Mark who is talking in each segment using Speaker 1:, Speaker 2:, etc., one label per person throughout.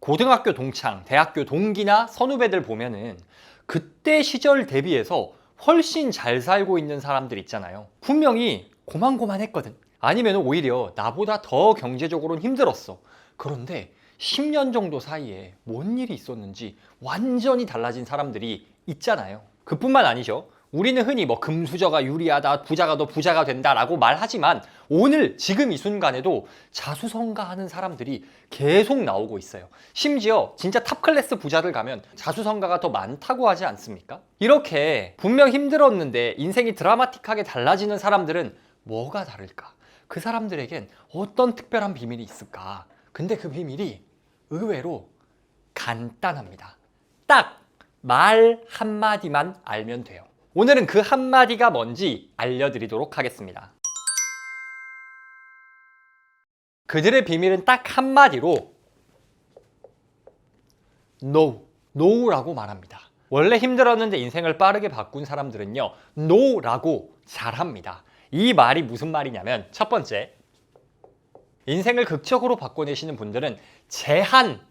Speaker 1: 고등학교 동창, 대학교 동기나 선후배들 보면은 그때 시절 대비해서 훨씬 잘 살고 있는 사람들 있잖아요. 분명히 고만고만했거든. 아니면 오히려 나보다 더 경제적으로는 힘들었어. 그런데 10년 정도 사이에 뭔 일이 있었는지 완전히 달라진 사람들이 있잖아요. 그뿐만 아니죠. 우리는 흔히 뭐 금수저가 유리하다, 부자가 더 부자가 된다라고 말하지만 오늘 지금 이 순간에도 자수성가하는 사람들이 계속 나오고 있어요. 심지어 진짜 탑클래스 부자들 가면 자수성가가 더 많다고 하지 않습니까? 이렇게 분명 힘들었는데 인생이 드라마틱하게 달라지는 사람들은 뭐가 다를까? 그 사람들에겐 어떤 특별한 비밀이 있을까? 근데 그 비밀이 의외로 간단합니다. 딱 말 한마디만 알면 돼요. 오늘은 그 한마디가 뭔지 알려드리도록 하겠습니다. 그들의 비밀은 딱 한마디로 No, No라고 말합니다. 원래 힘들었는데 인생을 빠르게 바꾼 사람들은요, No라고 잘합니다. 이 말이 무슨 말이냐면 첫 번째, 인생을 극적으로 바꿔내시는 분들은 제한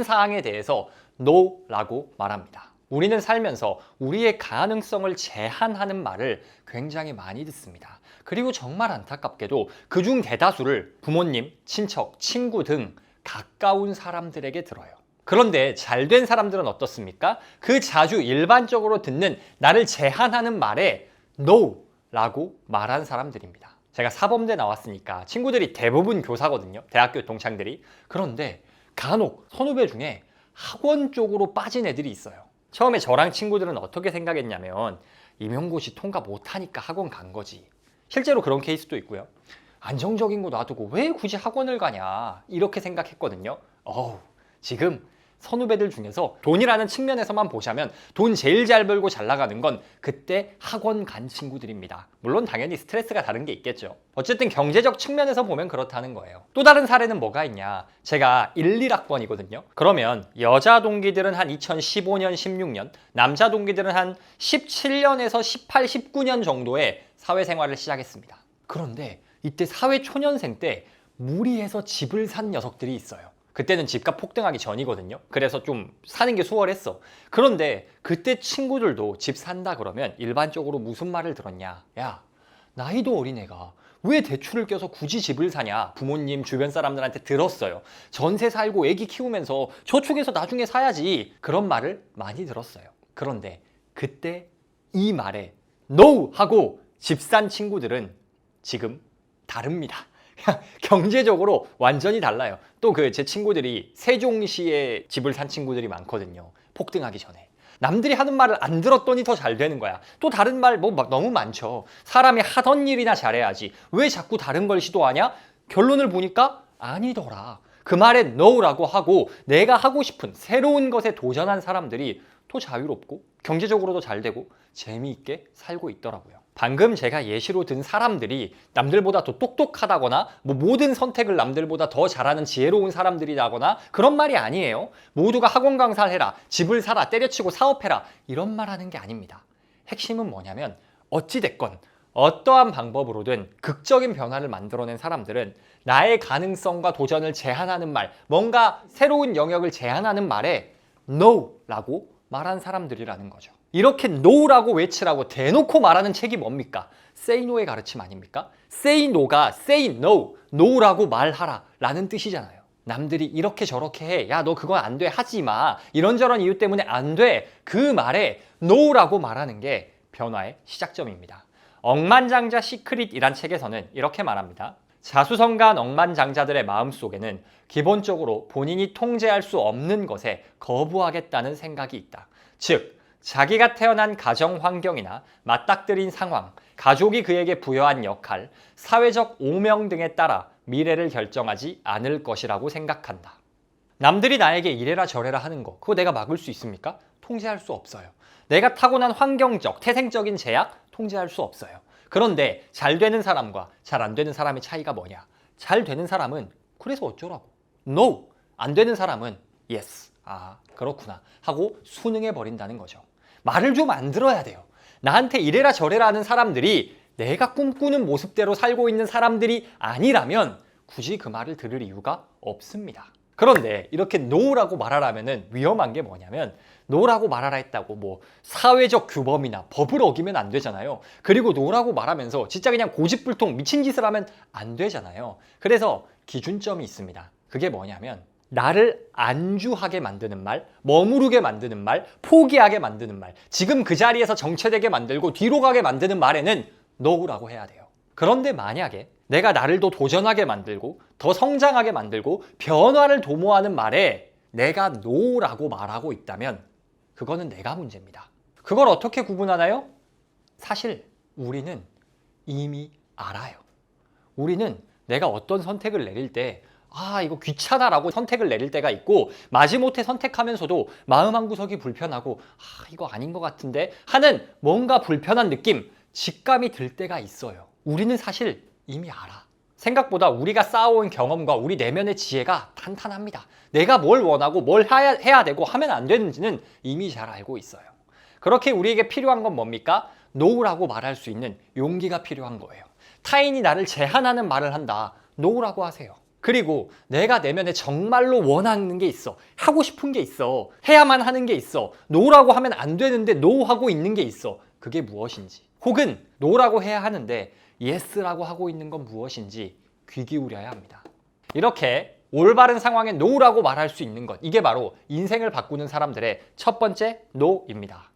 Speaker 1: 사항에 대해서 No라고 말합니다. 우리는 살면서 우리의 가능성을 제한하는 말을 굉장히 많이 듣습니다. 그리고 정말 안타깝게도 그중 대다수를 부모님, 친척, 친구 등 가까운 사람들에게 들어요. 그런데 잘된 사람들은 어떻습니까? 그 자주 일반적으로 듣는 나를 제한하는 말에 NO라고 말한 사람들입니다. 제가 사범대 나왔으니까 친구들이 대부분 교사거든요. 대학교 동창들이. 그런데 간혹 선후배 중에 학원 쪽으로 빠진 애들이 있어요. 처음에 저랑 친구들은 어떻게 생각했냐면 임용고시 통과 못하니까 학원 간 거지. 실제로 그런 케이스도 있고요. 안정적인 거 놔두고 왜 굳이 학원을 가냐 이렇게 생각했거든요. 지금 선후배들 중에서 돈이라는 측면에서만 보자면 돈 제일 잘 벌고 잘 나가는 건 그때 학원 간 친구들입니다. 물론 당연히 스트레스가 다른 게 있겠죠. 어쨌든 경제적 측면에서 보면 그렇다는 거예요. 또 다른 사례는 뭐가 있냐. 제가 1, 1학번이거든요. 그러면 여자 동기들은 한 2015년, 16년, 남자 동기들은 한 17년에서 18, 19년 정도의 사회생활을 시작했습니다. 그런데 이때 사회초년생 때 무리해서 집을 산 녀석들이 있어요. 그때는 집값 폭등하기 전이거든요. 그래서 좀 사는 게 수월했어. 그런데 그때 친구들도 집 산다 그러면 일반적으로 무슨 말을 들었냐. 야, 나이도 어린 애가 왜 대출을 껴서 굳이 집을 사냐. 부모님, 주변 사람들한테 들었어요. 전세 살고 애기 키우면서 저축해서 나중에 사야지. 그런 말을 많이 들었어요. 그런데 그때 이 말에 NO 하고 집 산 친구들은 지금 다릅니다. 경제적으로 완전히 달라요. 또 제 친구들이 세종시에 집을 산 친구들이 많거든요. 폭등하기 전에. 남들이 하는 말을 안 들었더니 더 잘 되는 거야. 또 다른 말 너무 많죠. 사람이 하던 일이나 잘해야지. 왜 자꾸 다른 걸 시도하냐? 결론을 보니까 아니더라. 그 말에 NO라고 하고 내가 하고 싶은 새로운 것에 도전한 사람들이 더 자유롭고 경제적으로도 잘 되고 재미있게 살고 있더라고요. 방금 제가 예시로 든 사람들이 남들보다 더 똑똑하다거나 모든 선택을 남들보다 더 잘하는 지혜로운 사람들이라거나 그런 말이 아니에요. 모두가 학원 강사를 해라, 집을 사라, 때려치고 사업해라 이런 말 하는 게 아닙니다. 핵심은 뭐냐면 어찌됐건 어떠한 방법으로든 극적인 변화를 만들어낸 사람들은 나의 가능성과 도전을 제한하는 말, 뭔가 새로운 영역을 제한하는 말에 NO라고 말한 사람들이라는 거죠. 이렇게 NO라고 외치라고 대놓고 말하는 책이 뭡니까? Say No의 가르침 아닙니까? Say No가 Say No, No라고 말하라 라는 뜻이잖아요. 남들이 이렇게 저렇게 해. 야, 너 그건 안 돼. 하지 마. 이런저런 이유 때문에 안 돼. 그 말에 NO라고 말하는 게 변화의 시작점입니다. 억만장자 시크릿이란 책에서는 이렇게 말합니다. 자수성가한 억만장자들의 마음속에는 기본적으로 본인이 통제할 수 없는 것에 거부하겠다는 생각이 있다. 즉, 자기가 태어난 가정 환경이나 맞닥뜨린 상황, 가족이 그에게 부여한 역할, 사회적 오명 등에 따라 미래를 결정하지 않을 것이라고 생각한다. 남들이 나에게 이래라 저래라 하는 거, 그거 내가 막을 수 있습니까? 통제할 수 없어요. 내가 타고난 환경적, 태생적인 제약, 통제할 수 없어요. 그런데 잘 되는 사람과 잘 안 되는 사람의 차이가 뭐냐? 잘 되는 사람은 그래서 어쩌라고? No! 안 되는 사람은 Yes! 아, 그렇구나 하고 순응해 버린다는 거죠. 말을 좀 안 들어야 돼요. 나한테 이래라 저래라 하는 사람들이 내가 꿈꾸는 모습대로 살고 있는 사람들이 아니라면 굳이 그 말을 들을 이유가 없습니다. 그런데 이렇게 no라고 말하라면은 위험한 게 뭐냐면 no라고 말하라 했다고 뭐 사회적 규범이나 법을 어기면 안 되잖아요. 그리고 no라고 말하면서 진짜 그냥 고집불통 미친 짓을 하면 안 되잖아요. 그래서 기준점이 있습니다. 그게 뭐냐면 나를 안주하게 만드는 말, 머무르게 만드는 말, 포기하게 만드는 말, 지금 그 자리에서 정체되게 만들고 뒤로 가게 만드는 말에는 no라고 해야 돼요. 그런데 만약에 내가 나를 더 도전하게 만들고 더 성장하게 만들고 변화를 도모하는 말에 내가 no라고 말하고 있다면 그거는 내가 문제입니다. 그걸 어떻게 구분하나요? 사실 우리는 이미 알아요. 우리는 내가 어떤 선택을 내릴 때 이거 귀찮아라고 선택을 내릴 때가 있고 마지못해 선택하면서도 마음 한구석이 불편하고 이거 아닌 것 같은데 하는 뭔가 불편한 느낌, 직감이 들 때가 있어요. 우리는 사실 이미 알아. 생각보다 우리가 쌓아온 경험과 우리 내면의 지혜가 탄탄합니다. 내가 뭘 원하고 뭘 해야 되고 하면 안 되는지는 이미 잘 알고 있어요. 그렇게 우리에게 필요한 건 뭡니까? no라고 말할 수 있는 용기가 필요한 거예요. 타인이 나를 제한하는 말을 한다. no라고 하세요. 그리고 내가 내면에 정말로 원하는 게 있어. 하고 싶은 게 있어. 해야만 하는 게 있어. no라고 하면 안 되는데 no 하고 있는 게 있어. 그게 무엇인지. 혹은 no라고 해야 하는데 yes라고 하고 있는 건 무엇인지 귀 기울여야 합니다. 이렇게 올바른 상황에 no라고 말할 수 있는 것. 이게 바로 인생을 바꾸는 사람들의 첫 번째 no입니다.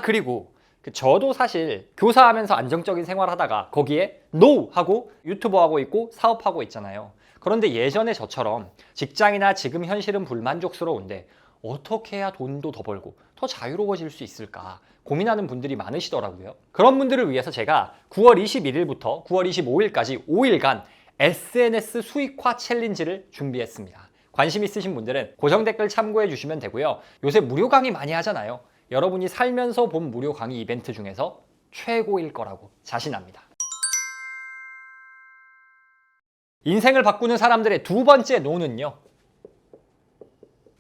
Speaker 1: 그리고 저도 사실 교사하면서 안정적인 생활하다가 거기에 no 하고 유튜버 하고 있고 사업하고 있잖아요. 그런데 예전에 저처럼 직장이나 지금 현실은 불만족스러운데 어떻게 해야 돈도 더 벌고 더 자유로워질 수 있을까 고민하는 분들이 많으시더라고요. 그런 분들을 위해서 제가 9월 21일부터 9월 25일까지 5일간 SNS 수익화 챌린지를 준비했습니다. 관심 있으신 분들은 고정 댓글 참고해 주시면 되고요. 요새 무료 강의 많이 하잖아요. 여러분이 살면서 본 무료 강의 이벤트 중에서 최고일 거라고 자신합니다. 인생을 바꾸는 사람들의 두 번째 no는요.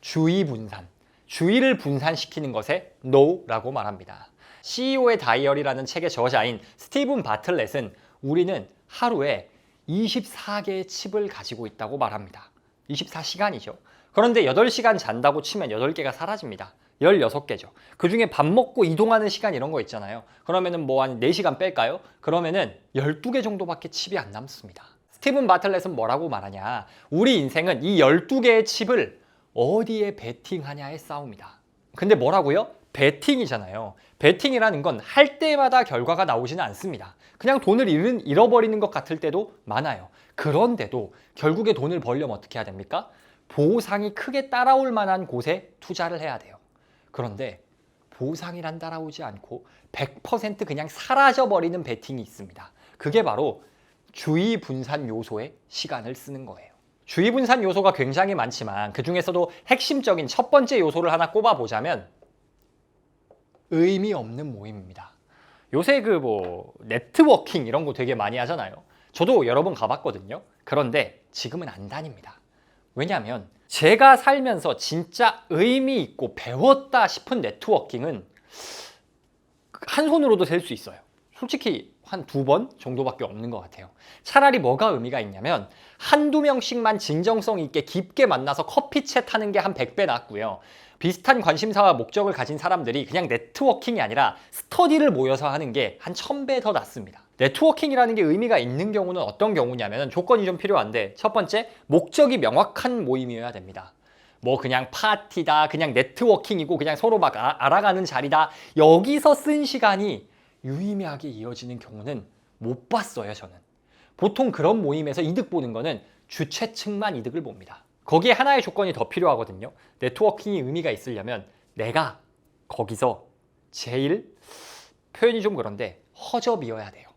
Speaker 1: 주의 분산. 주의를 분산시키는 것에 no라고 말합니다. CEO의 다이어리라는 책의 저자인 스티븐 바틀렛은 우리는 하루에 24개의 칩을 가지고 있다고 말합니다. 24시간이죠. 그런데 8시간 잔다고 치면 8개가 사라집니다. 16개죠. 그 중에 밥 먹고 이동하는 시간 이런 거 있잖아요. 그러면은 뭐 한 4시간 뺄까요? 그러면은 12개 정도밖에 칩이 안 남습니다. 스티븐 바틀렛은 뭐라고 말하냐? 우리 인생은 이 12개의 칩을 어디에 베팅하냐의 싸움이다. 근데 뭐라고요? 베팅이잖아요. 베팅이라는 건 할 때마다 결과가 나오지는 않습니다. 그냥 돈을 잃어버리는 것 같을 때도 많아요. 그런데도 결국에 돈을 벌려면 어떻게 해야 됩니까? 보상이 크게 따라올 만한 곳에 투자를 해야 돼요. 그런데 보상이란 따라오지 않고 100% 그냥 사라져버리는 베팅이 있습니다. 그게 바로 주의 분산 요소에 시간을 쓰는 거예요. 주의 분산 요소가 굉장히 많지만 그 중에서도 핵심적인 첫 번째 요소를 하나 꼽아보자면 의미 없는 모임입니다. 요새 네트워킹 이런 거 되게 많이 하잖아요. 저도 여러 번 가봤거든요. 그런데 지금은 안 다닙니다. 왜냐하면 제가 살면서 진짜 의미 있고 배웠다 싶은 네트워킹은 한 손으로도 셀 수 있어요. 솔직히 한 2번 정도밖에 없는 것 같아요. 차라리 뭐가 의미가 있냐면 한두 명씩만 진정성 있게 깊게 만나서 커피챗 하는 게 한 100배 낫고요. 비슷한 관심사와 목적을 가진 사람들이 그냥 네트워킹이 아니라 스터디를 모여서 하는 게 한 1000배 더 낫습니다. 네트워킹이라는 게 의미가 있는 경우는 어떤 경우냐면 조건이 좀 필요한데 첫 번째, 목적이 명확한 모임이어야 됩니다. 뭐 그냥 파티다, 그냥 네트워킹이고 그냥 서로 막 알아가는 자리다. 여기서 쓴 시간이 유의미하게 이어지는 경우는 못 봤어요, 저는. 보통 그런 모임에서 이득 보는 거는 주최 측만 이득을 봅니다. 거기에 하나의 조건이 더 필요하거든요. 네트워킹이 의미가 있으려면 내가 거기서 제일, 표현이 좀 그런데 허접이어야 돼요.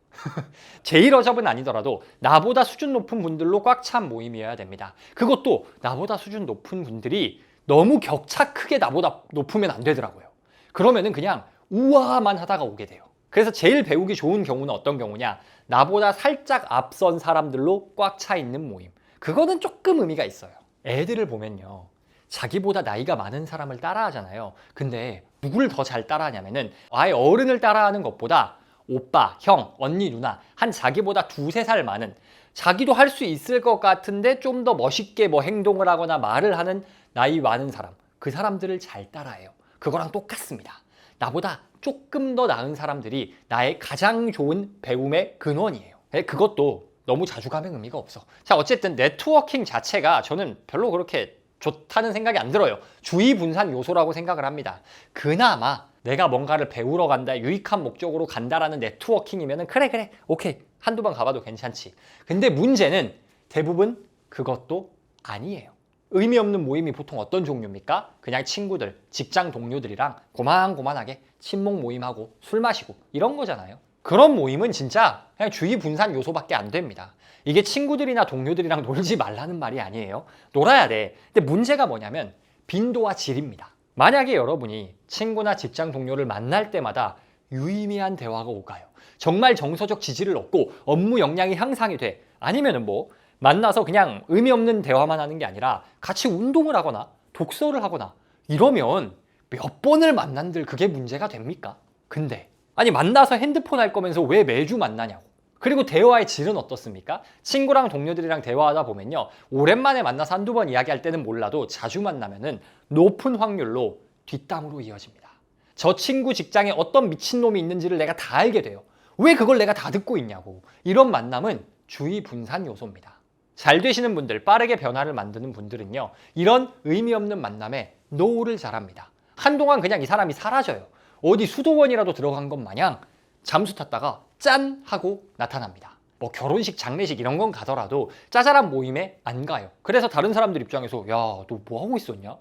Speaker 1: 제일 허접은 아니더라도 나보다 수준 높은 분들로 꽉 찬 모임이어야 됩니다. 그것도 나보다 수준 높은 분들이 너무 격차 크게 나보다 높으면 안 되더라고요. 그러면은 그냥 우아만 하다가 오게 돼요. 그래서 제일 배우기 좋은 경우는 어떤 경우냐? 나보다 살짝 앞선 사람들로 꽉 차 있는 모임. 그거는 조금 의미가 있어요. 애들을 보면요. 자기보다 나이가 많은 사람을 따라하잖아요. 근데 누굴 더 잘 따라하냐면은 아예 어른을 따라하는 것보다 오빠, 형, 언니, 누나 한 자기보다 2-3살 많은 자기도 할 수 있을 것 같은데 좀 더 멋있게 뭐 행동을 하거나 말을 하는 나이 많은 사람, 그 사람들을 잘 따라해요. 그거랑 똑같습니다. 나보다 조금 더 나은 사람들이 나의 가장 좋은 배움의 근원이에요. 그것도 너무 자주 가면 의미가 없어. 자, 어쨌든 네트워킹 자체가 저는 별로 그렇게 좋다는 생각이 안 들어요. 주의 분산 요소라고 생각을 합니다. 그나마 내가 뭔가를 배우러 간다, 유익한 목적으로 간다라는 네트워킹이면은 그래, 오케이. 한두 번 가봐도 괜찮지. 근데 문제는 대부분 그것도 아니에요. 의미 없는 모임이 보통 어떤 종류입니까? 그냥 친구들, 직장 동료들이랑 고만고만하게 친목 모임하고 술 마시고 이런 거잖아요. 그런 모임은 진짜 그냥 주의 분산 요소밖에 안 됩니다. 이게 친구들이나 동료들이랑 놀지 말라는 말이 아니에요. 놀아야 돼. 근데 문제가 뭐냐면 빈도와 질입니다. 만약에 여러분이 친구나 직장 동료를 만날 때마다 유의미한 대화가 오가요. 정말 정서적 지지를 얻고 업무 역량이 향상이 돼. 아니면은 뭐 만나서 그냥 의미 없는 대화만 하는 게 아니라 같이 운동을 하거나 독서를 하거나 이러면 몇 번을 만난들 그게 문제가 됩니까? 근데 아니 만나서 핸드폰 할 거면서 왜 매주 만나냐고. 그리고 대화의 질은 어떻습니까? 친구랑 동료들이랑 대화하다 보면요. 오랜만에 만나서 한두 번 이야기할 때는 몰라도 자주 만나면은 높은 확률로 뒷담으로 이어집니다. 저 친구 직장에 어떤 미친놈이 있는지를 내가 다 알게 돼요. 왜 그걸 내가 다 듣고 있냐고. 이런 만남은 주의 분산 요소입니다. 잘 되시는 분들, 빠르게 변화를 만드는 분들은요. 이런 의미 없는 만남에 노를 잘합니다. 한동안 그냥 이 사람이 사라져요. 어디 수도원이라도 들어간 것 마냥 잠수 탔다가 짠! 하고 나타납니다. 뭐 결혼식, 장례식 이런 건 가더라도 짜잘한 모임에 안 가요. 그래서 다른 사람들 입장에서 야, 너 뭐 하고 있었냐?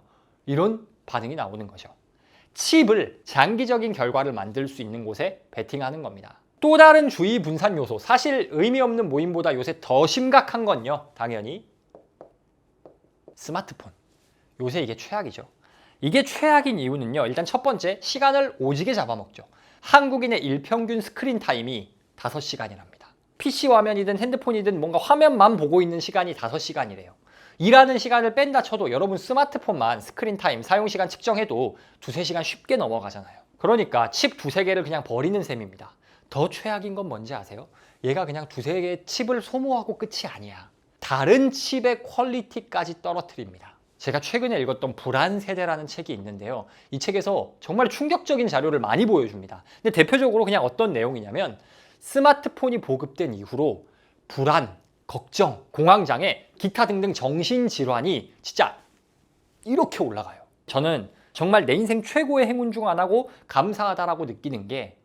Speaker 1: 이런 반응이 나오는 거죠. 칩을 장기적인 결과를 만들 수 있는 곳에 베팅하는 겁니다. 또 다른 주의 분산 요소, 사실 의미 없는 모임보다 요새 더 심각한 건요. 당연히 스마트폰. 요새 이게 최악이죠. 이게 최악인 이유는요. 일단 첫 번째, 시간을 오지게 잡아먹죠. 한국인의 일평균 스크린 타임이 5시간이랍니다. PC 화면이든 핸드폰이든 뭔가 화면만 보고 있는 시간이 5시간이래요. 일하는 시간을 뺀다 쳐도 여러분 스마트폰만 스크린 타임, 사용 시간 측정해도 2-3시간 쉽게 넘어가잖아요. 그러니까 칩 2-3개를 그냥 버리는 셈입니다. 더 최악인 건 뭔지 아세요? 얘가 그냥 2-3개의 칩을 소모하고 끝이 아니야. 다른 칩의 퀄리티까지 떨어뜨립니다. 제가 최근에 읽었던 불안 세대라는 책이 있는데요. 이 책에서 정말 충격적인 자료를 많이 보여줍니다. 근데 대표적으로 그냥 어떤 내용이냐면 스마트폰이 보급된 이후로 불안, 걱정, 공황장애, 기타 등등 정신질환이 진짜 이렇게 올라가요. 저는 정말 내 인생 최고의 행운 중 하나고 감사하다라고 느끼는 게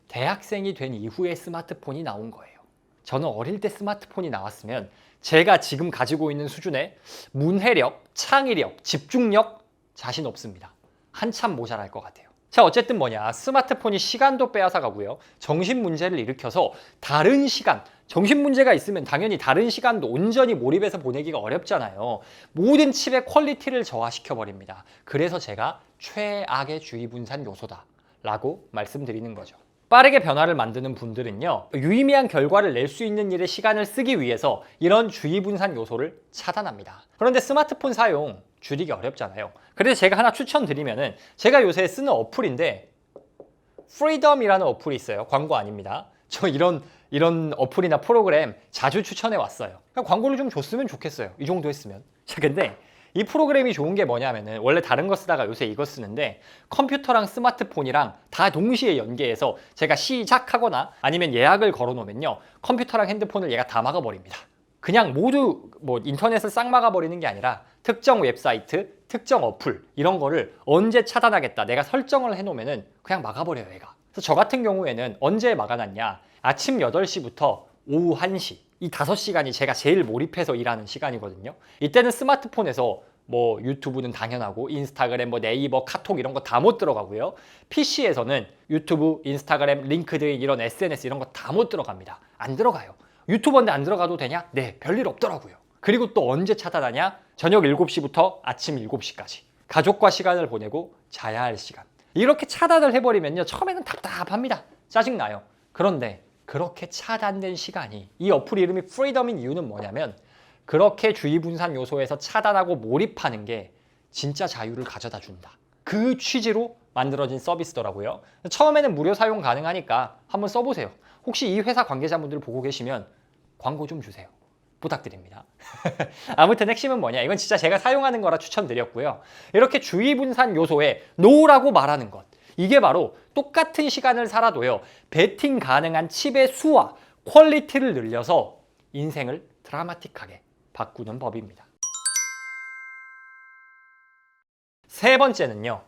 Speaker 1: 대학생이 된 이후에 스마트폰이 나온 거예요. 저는 어릴 때 스마트폰이 나왔으면 제가 지금 가지고 있는 수준의 문해력, 창의력, 집중력 자신 없습니다. 한참 모자랄 것 같아요. 자, 어쨌든 뭐냐, 스마트폰이 시간도 빼앗아가고요. 정신 문제를 일으켜서 다른 시간, 정신 문제가 있으면 당연히 다른 시간도 온전히 몰입해서 보내기가 어렵잖아요. 모든 칩의 퀄리티를 저하시켜버립니다. 그래서 제가 최악의 주의 분산 요소다 라고 말씀드리는 거죠. 빠르게 변화를 만드는 분들은요, 유의미한 결과를 낼 수 있는 일에 시간을 쓰기 위해서 이런 주의 분산 요소를 차단합니다. 그런데 스마트폰 사용 줄이기 어렵잖아요. 그래서 제가 하나 추천드리면은, 제가 요새 쓰는 어플인데 프리덤이라는 어플이 있어요. 광고 아닙니다. 저 이런 어플이나 프로그램 자주 추천해 왔어요. 광고를 좀 줬으면 좋겠어요. 이 정도 했으면. 자, 근데 이 프로그램이 좋은 게 뭐냐면은, 원래 다른 거 쓰다가 요새 이거 쓰는데 컴퓨터랑 스마트폰이랑 다 동시에 연계해서 제가 시작하거나 아니면 예약을 걸어 놓으면요, 컴퓨터랑 핸드폰을 얘가 다 막아버립니다. 그냥 모두 뭐 인터넷을 싹 막아버리는 게 아니라 특정 웹사이트, 특정 어플 이런 거를 언제 차단하겠다 내가 설정을 해놓으면은 그냥 막아버려요, 얘가. 그래서 저 같은 경우에는 언제 막아놨냐, 아침 8시부터 오후 1시, 이 5시간이 제가 제일 몰입해서 일하는 시간이거든요. 이때는 스마트폰에서 뭐 유튜브는 당연하고 인스타그램, 뭐 네이버, 카톡 이런 거 다 못 들어가고요. PC에서는 유튜브, 인스타그램, 링크드인 이런 SNS 이런 거 다 못 들어갑니다. 안 들어가요. 유튜버인데 안 들어가도 되냐? 네, 별일 없더라고요. 그리고 또 언제 차단하냐? 저녁 7시부터 아침 7시까지. 가족과 시간을 보내고 자야 할 시간. 이렇게 차단을 해버리면요, 처음에는 답답합니다. 짜증나요. 그런데 그렇게 차단된 시간이, 이 어플 이름이 프리덤인 이유는 뭐냐면, 그렇게 주의 분산 요소에서 차단하고 몰입하는 게 진짜 자유를 가져다 준다. 그 취지로 만들어진 서비스더라고요. 처음에는 무료 사용 가능하니까 한번 써보세요. 혹시 이 회사 관계자분들 보고 계시면 광고 좀 주세요. 부탁드립니다. 아무튼 핵심은 뭐냐? 이건 진짜 제가 사용하는 거라 추천드렸고요. 이렇게 주의 분산 요소에 NO라고 말하는 것. 이게 바로 똑같은 시간을 살아도요. 베팅 가능한 칩의 수와 퀄리티를 늘려서 인생을 드라마틱하게 바꾸는 법입니다. 세 번째는요.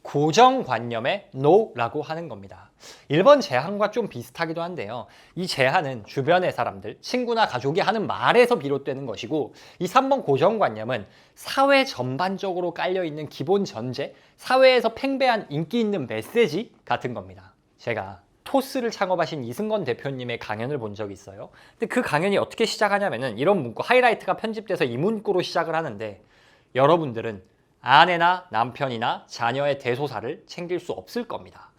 Speaker 1: 고정관념의 NO라고 하는 겁니다. 1번 제한과 좀 비슷하기도 한데요. 이 제한은 주변의 사람들, 친구나 가족이 하는 말에서 비롯되는 것이고 이 3번 고정관념은 사회 전반적으로 깔려있는 기본 전제, 사회에서 팽배한 인기 있는 메시지 같은 겁니다. 제가 토스를 창업하신 이승건 대표님의 강연을 본 적이 있어요. 근데 그 강연이 어떻게 시작하냐면은 이런 문구, 하이라이트가 편집돼서 이 문구로 시작을 하는데 여러분들은 아내나 남편이나 자녀의 대소사를 챙길 수 없을 겁니다.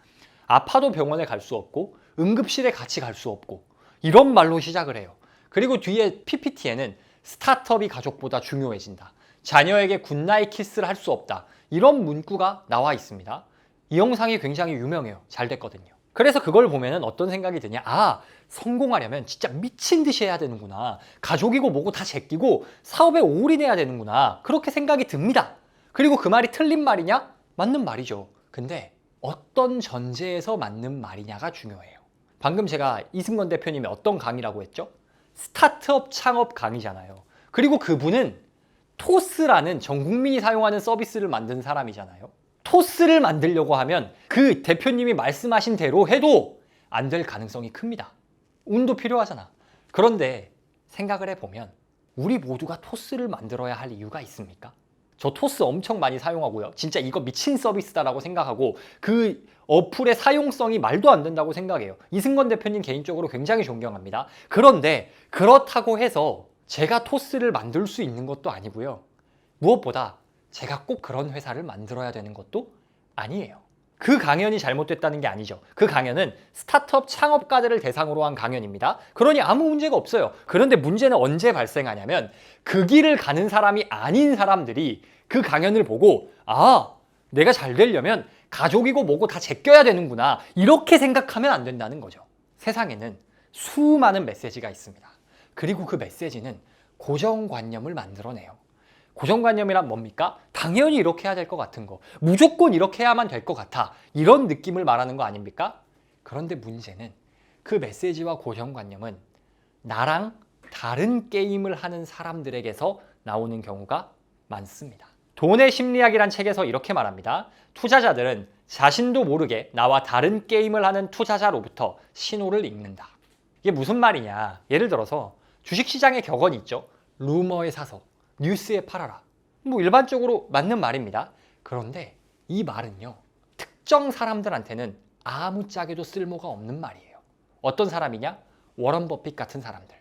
Speaker 1: 아파도 병원에 갈 수 없고 응급실에 같이 갈 수 없고 이런 말로 시작을 해요. 그리고 뒤에 PPT에는 스타트업이 가족보다 중요해진다. 자녀에게 굿나잇 키스를 할 수 없다. 이런 문구가 나와 있습니다. 이 영상이 굉장히 유명해요. 잘 됐거든요. 그래서 그걸 보면은 어떤 생각이 드냐. 아, 성공하려면 진짜 미친 듯이 해야 되는구나. 가족이고 뭐고 다 제끼고 사업에 올인해야 되는구나. 그렇게 생각이 듭니다. 그리고 그 말이 틀린 말이냐? 맞는 말이죠. 근데 어떤 전제에서 맞는 말이냐가 중요해요. 방금 제가 이승건 대표님의 어떤 강의라고 했죠? 스타트업 창업 강의잖아요. 그리고 그분은 토스라는 전 국민이 사용하는 서비스를 만든 사람이잖아요. 토스를 만들려고 하면 그 대표님이 말씀하신 대로 해도 안 될 가능성이 큽니다. 운도 필요하잖아. 그런데 생각을 해보면 우리 모두가 토스를 만들어야 할 이유가 있습니까? 저 토스 엄청 많이 사용하고요. 진짜 이거 미친 서비스다라고 생각하고 그 어플의 사용성이 말도 안 된다고 생각해요. 이승건 대표님 개인적으로 굉장히 존경합니다. 그런데 그렇다고 해서 제가 토스를 만들 수 있는 것도 아니고요. 무엇보다 제가 꼭 그런 회사를 만들어야 되는 것도 아니에요. 그 강연이 잘못됐다는 게 아니죠. 그 강연은 스타트업 창업가들을 대상으로 한 강연입니다. 그러니 아무 문제가 없어요. 그런데 문제는 언제 발생하냐면 그 길을 가는 사람이 아닌 사람들이 그 강연을 보고 아, 내가 잘 되려면 가족이고 뭐고 다 제껴야 되는구나. 이렇게 생각하면 안 된다는 거죠. 세상에는 수많은 메시지가 있습니다. 그리고 그 메시지는 고정관념을 만들어내요. 고정관념이란 뭡니까? 당연히 이렇게 해야 될 것 같은 거. 무조건 이렇게 해야만 될 것 같아. 이런 느낌을 말하는 거 아닙니까? 그런데 문제는 그 메시지와 고정관념은 나랑 다른 게임을 하는 사람들에게서 나오는 경우가 많습니다. 돈의 심리학이란 책에서 이렇게 말합니다. 투자자들은 자신도 모르게 나와 다른 게임을 하는 투자자로부터 신호를 읽는다. 이게 무슨 말이냐? 예를 들어서 주식시장의 격언이 있죠. 루머에 사서 뉴스에 팔아라. 뭐 일반적으로 맞는 말입니다. 그런데 이 말은요. 특정 사람들한테는 아무짝에도 쓸모가 없는 말이에요. 어떤 사람이냐? 워런 버핏 같은 사람들.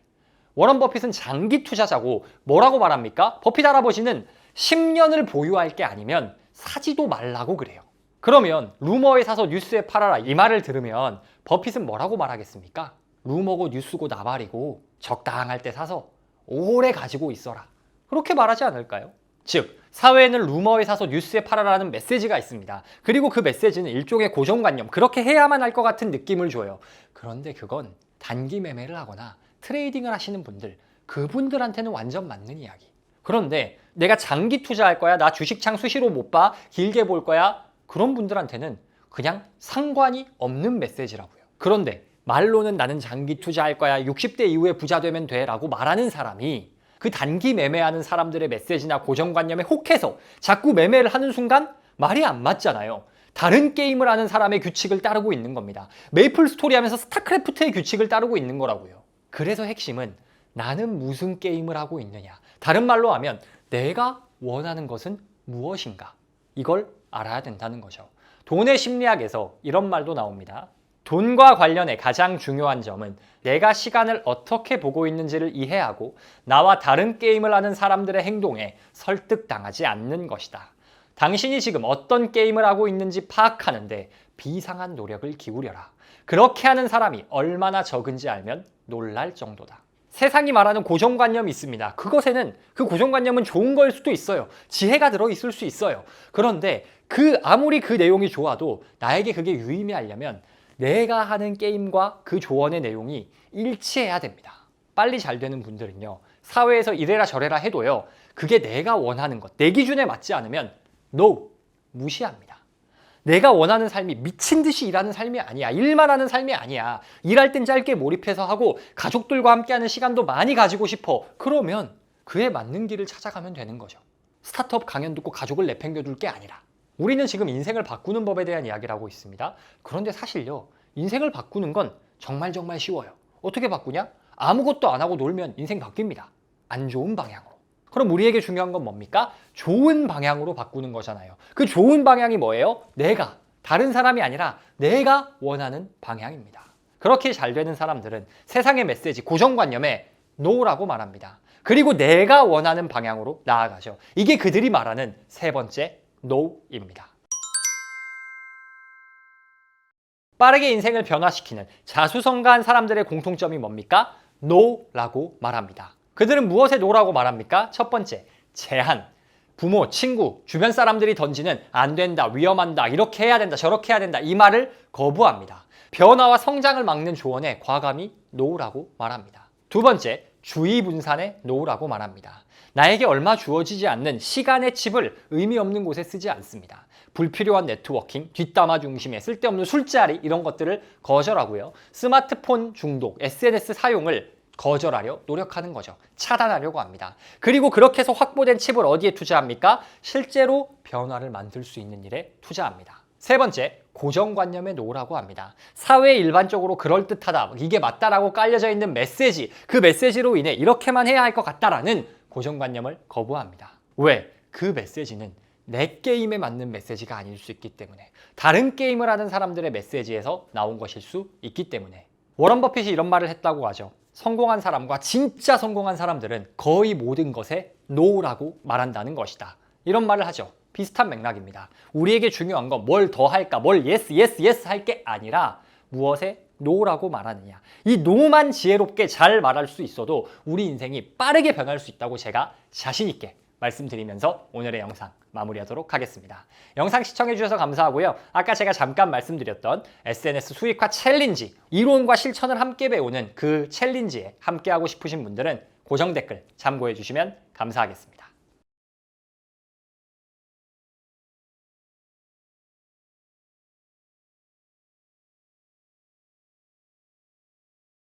Speaker 1: 워런 버핏은 장기 투자자고 뭐라고 말합니까? 버핏 할아버지는 10년을 보유할 게 아니면 사지도 말라고 그래요. 그러면 루머에 사서 뉴스에 팔아라 이 말을 들으면 버핏은 뭐라고 말하겠습니까? 루머고 뉴스고 나발이고 적당할 때 사서 오래 가지고 있어라. 그렇게 말하지 않을까요? 즉, 사회에는 루머에 사서 뉴스에 팔아라는 메시지가 있습니다. 그리고 그 메시지는 일종의 고정관념, 그렇게 해야만 할 것 같은 느낌을 줘요. 그런데 그건 단기 매매를 하거나 트레이딩을 하시는 분들, 그분들한테는 완전 맞는 이야기. 그런데 내가 장기 투자할 거야, 나 주식창 수시로 못 봐, 길게 볼 거야, 그런 분들한테는 그냥 상관이 없는 메시지라고요. 그런데 말로는 나는 장기 투자할 거야, 60대 이후에 부자 되면 돼 라고 말하는 사람이 그 단기 매매하는 사람들의 메시지나 고정관념에 혹해서 자꾸 매매를 하는 순간 말이 안 맞잖아요. 다른 게임을 하는 사람의 규칙을 따르고 있는 겁니다. 메이플 스토리 하면서 스타크래프트의 규칙을 따르고 있는 거라고요. 그래서 핵심은 나는 무슨 게임을 하고 있느냐. 다른 말로 하면 내가 원하는 것은 무엇인가. 이걸 알아야 된다는 거죠. 돈의 심리학에서 이런 말도 나옵니다. 돈과 관련해 가장 중요한 점은 내가 시간을 어떻게 보고 있는지를 이해하고 나와 다른 게임을 하는 사람들의 행동에 설득당하지 않는 것이다. 당신이 지금 어떤 게임을 하고 있는지 파악하는데 비상한 노력을 기울여라. 그렇게 하는 사람이 얼마나 적은지 알면 놀랄 정도다. 세상이 말하는 고정관념이 있습니다. 그것에는 그 고정관념은 좋은 거일 수도 있어요. 지혜가 들어있을 수 있어요. 그런데 아무리 그 내용이 좋아도 나에게 그게 유의미하려면 내가 하는 게임과 그 조언의 내용이 일치해야 됩니다. 빨리 잘 되는 분들은요. 사회에서 이래라 저래라 해도요. 그게 내가 원하는 것, 내 기준에 맞지 않으면 no, 무시합니다. 내가 원하는 삶이 미친 듯이 일하는 삶이 아니야. 일만 하는 삶이 아니야. 일할 땐 짧게 몰입해서 하고 가족들과 함께하는 시간도 많이 가지고 싶어. 그러면 그에 맞는 길을 찾아가면 되는 거죠. 스타트업 강연 듣고 가족을 내팽겨둘 게 아니라 우리는 지금 인생을 바꾸는 법에 대한 이야기를 하고 있습니다. 그런데 사실요. 인생을 바꾸는 건 정말 쉬워요. 어떻게 바꾸냐? 아무것도 안 하고 놀면 인생 바뀝니다. 안 좋은 방향으로. 그럼 우리에게 중요한 건 뭡니까? 좋은 방향으로 바꾸는 거잖아요. 그 좋은 방향이 뭐예요? 내가, 다른 사람이 아니라 내가 원하는 방향입니다. 그렇게 잘 되는 사람들은 세상의 메시지, 고정관념에 NO라고 말합니다. 그리고 내가 원하는 방향으로 나아가죠. 이게 그들이 말하는 세 번째 NO입니다. 빠르게 인생을 변화시키는 자수성가한 사람들의 공통점이 뭡니까? NO라고 말합니다. 그들은 무엇에 NO라고 말합니까? 첫 번째, 제한. 부모, 친구, 주변 사람들이 던지는 안 된다, 위험한다, 이렇게 해야 된다, 저렇게 해야 된다 이 말을 거부합니다. 변화와 성장을 막는 조언에 과감히 NO라고 말합니다. 두 번째, 주의 분산에 NO라고 말합니다. 나에게 얼마 주어지지 않는 시간의 칩을 의미 없는 곳에 쓰지 않습니다. 불필요한 네트워킹, 뒷담화 중심의 쓸데없는 술자리 이런 것들을 거절하고요. 스마트폰 중독, SNS 사용을 거절하려 노력하는 거죠. 차단하려고 합니다. 그리고 그렇게 해서 확보된 칩을 어디에 투자합니까? 실제로 변화를 만들 수 있는 일에 투자합니다. 세 번째, 고정관념에 NO라고 합니다. 사회에 일반적으로 그럴듯하다, 이게 맞다라고 깔려져 있는 메시지, 그 메시지로 인해 이렇게만 해야 할 것 같다라는 고정관념을 거부합니다. 왜? 그 메시지는 내 게임에 맞는 메시지가 아닐 수 있기 때문에, 다른 게임을 하는 사람들의 메시지에서 나온 것일 수 있기 때문에. 워런 버핏이 이런 말을 했다고 하죠. 성공한 사람과 진짜 성공한 사람들은 거의 모든 것에 NO라고 말한다는 것이다. 이런 말을 하죠. 비슷한 맥락입니다. 우리에게 중요한 건 뭘 더 할까, 뭘 yes 할 게 아니라 무엇에 NO라고 말하느냐. 이 NO만 지혜롭게 잘 말할 수 있어도 우리 인생이 빠르게 변할 수 있다고 제가 자신 있게 말씀드리면서 오늘의 영상 마무리하도록 하겠습니다. 영상 시청해주셔서 감사하고요. 아까 제가 잠깐 말씀드렸던 SNS 수익화 챌린지, 이론과 실천을 함께 배우는 그 챌린지에 함께하고 싶으신 분들은 고정 댓글 참고해 주시면 감사하겠습니다.